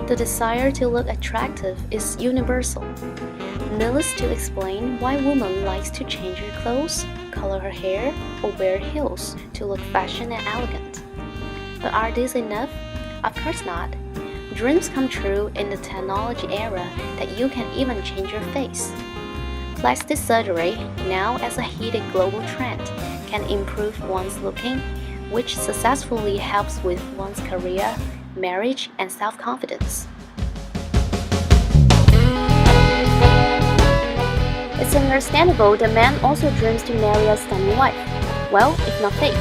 The desire to look attractive is universal. Needless to explain why woman likes to change her clothes, color her hair, or wear heels to look fashion and elegant. But are these enough? Of course not. Dreams come true in the technology era that you can even change your face. Plastic surgery, now as a heated global trend, can improve one's looking, which successfully helps with one's career, marriage, and self-confidence. It's understandable that man also dreams to marry a stunning wife, well, if not fake.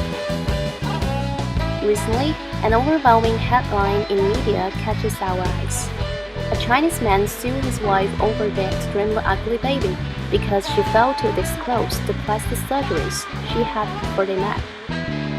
Recently, an overwhelming headline in media catches our eyes. A Chinese man sued his wife over the extremely ugly baby because she failed to disclose the plastic surgeries she had before they met.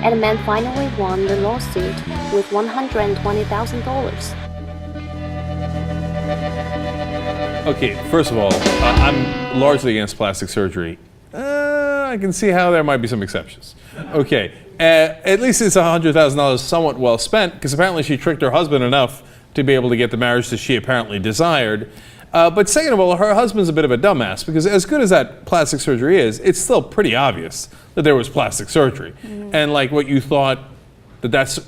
And the man finally won the lawsuit with $120,000. Okay, first of all, I'm largely against plastic surgery. I can see how there might be some exceptions. Okay, at least it's $100,000 somewhat well spent, because apparently she tricked her husband enough to be able to get the marriage that she apparently desired. But second of all, her husband's a bit of a dumbass, because as good as that plastic surgery is, it's still pretty obvious that there was plastic surgery. And like what you thought that's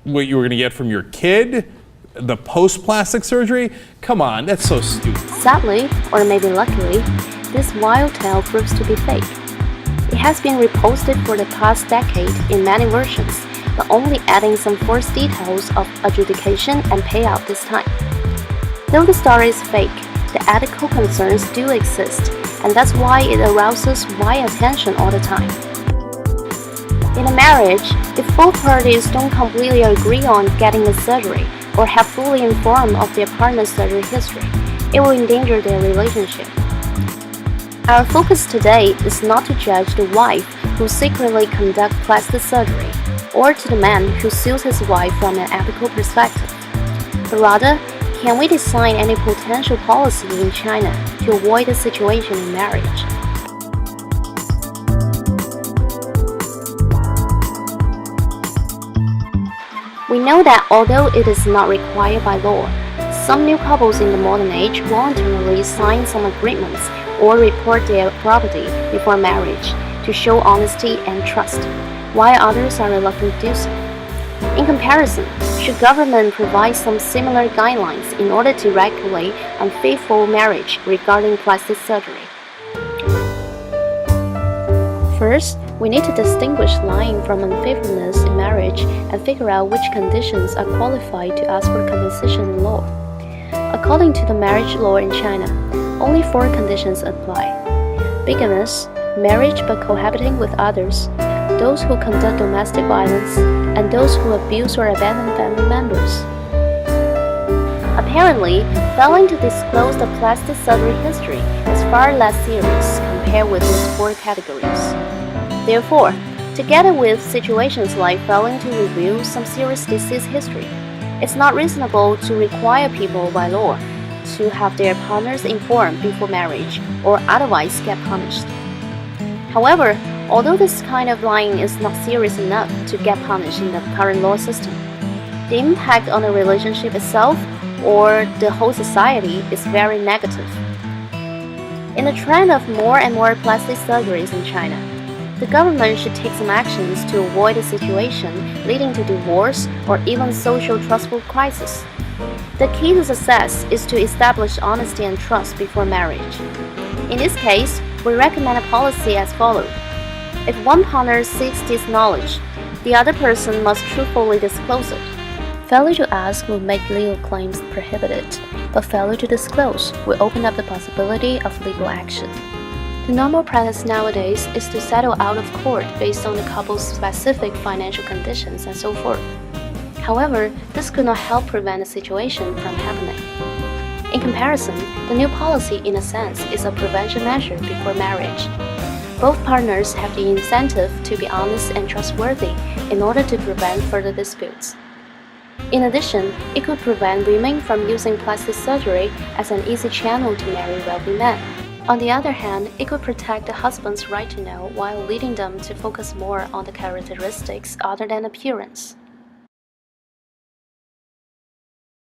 what you were going to get from your kid, the post-plastic surgery? Come on, that's so stupid. Sadly, or maybe luckily, this wild tale proves to be fake. It has been reposted for the past decade in many versions, but only adding some forced details of adjudication and payout this time. Though the story is fake, the ethical concerns do exist, and that's why it arouses wide attention all the time. In a marriage, if both parties don't completely agree on getting the surgery or have fully informed of their partner's surgery history, it will endanger their relationship. Our focus today is not to judge the wife who secretly conducts plastic surgery, or to the man who sues his wife from an ethical perspective, but rather, can we design any potential policy in China to avoid a situation in marriage? We know that although it is not required by law, some new couples in the modern age voluntarily sign some agreements or report their property before marriage to show honesty and trust, while others are reluctant to do so. In comparison, should government provide some similar guidelines in order to regulate unfaithful marriage regarding plastic surgery? First, we need to distinguish lying from unfaithfulness in marriage and figure out which conditions are qualified to ask for compensation in law. According to the marriage law in China, only 4 conditions apply: bigamous, marriage but cohabiting with others, those who conduct domestic violence, and those who abuse or abandon family members. Apparently, failing to disclose the plastic surgery history is far less serious compared with these 4 categories. Therefore, together with situations like failing to reveal some serious disease history, it's not reasonable to require people by law to have their partners informed before marriage or otherwise get punished. However, although this kind of lying is not serious enough to get punished in the current law system, the impact on the relationship itself or the whole society is very negative. In the trend of more and more plastic surgeries in China, the government should take some actions to avoid a situation leading to divorce or even social trustful crisis. The key to success is to establish honesty and trust before marriage. In this case, we recommend a policy as follows. If one partner seeks this knowledge, the other person must truthfully disclose it. Failure to ask will make legal claims prohibited, but failure to disclose will open up the possibility of legal action. The normal practice nowadays is to settle out of court based on the couple's specific financial conditions and so forth. However, this could not help prevent the situation from happening. In comparison, the new policy, in a sense, is a prevention measure before marriage. Both partners have the incentive to be honest and trustworthy in order to prevent further disputes. In addition, it could prevent women from using plastic surgery as an easy channel to marry wealthy men. On the other hand, it could protect the husband's right to know while leading them to focus more on the characteristics other than appearance.